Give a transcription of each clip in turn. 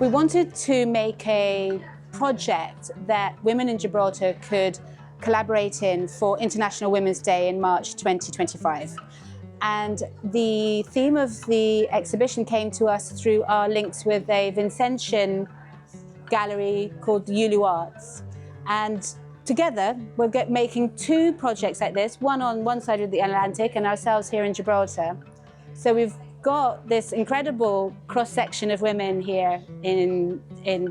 We wanted to make a project that women in Gibraltar could collaborate in for International Women's Day in March 2025. And the theme of the exhibition came to us through our links with a Vincentian gallery called Yulu Arts. And together, we're making two projects like this, one on one side of the Atlantic and ourselves here in Gibraltar. So we've got this incredible cross-section of women here in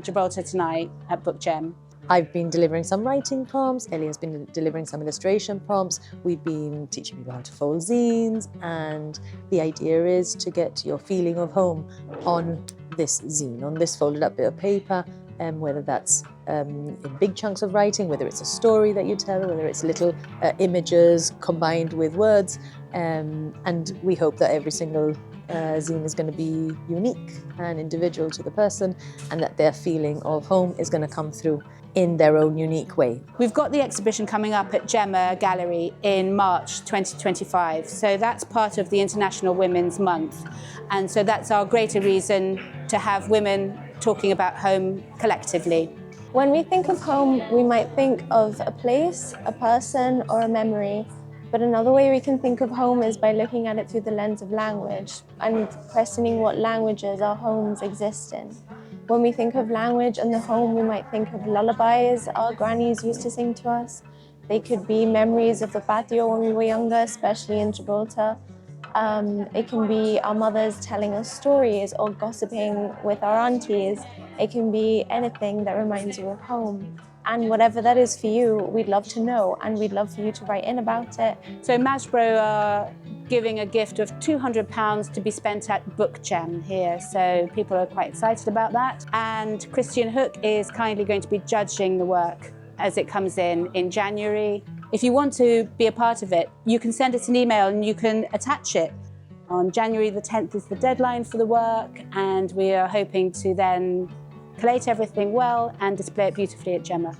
Gibraltar tonight at Bookgem. I've been delivering some writing prompts, Ellie has been delivering some illustration prompts, we've been teaching people how to fold zines, and the idea is to get your feeling of home on this zine, on this folded up bit of paper, whether that's in big chunks of writing, whether it's a story that you tell, whether it's little images combined with words, and we hope that every single zine is going to be unique and individual to the person, and that their feeling of home is going to come through in their own unique way. We've got the exhibition coming up at Gemma Gallery in March 2025. So that's part of the International Women's Month. And so that's our greater reason to have women talking about home collectively. When we think of home, we might think of a place, a person, or a memory. But another way we can think of home is by looking at it through the lens of language and questioning what languages our homes exist in. When we think of language and the home, we might think of lullabies our grannies used to sing to us. They could be memories of the patio when we were younger, especially in Gibraltar. It can be our mothers telling us stories or gossiping with our aunties. It can be anything that reminds you of home. And whatever that is for you, we'd love to know, and we'd love for you to write in about it. So Masbro are giving a gift of £200 to be spent at Bookgem here, so people are quite excited about that. And Christian Hook is kindly going to be judging the work as it comes in January. If you want to be a part of it, you can send us an email and you can attach it. On January the 10th is the deadline for the work, and we are hoping to then collate everything well and display it beautifully at Gemma.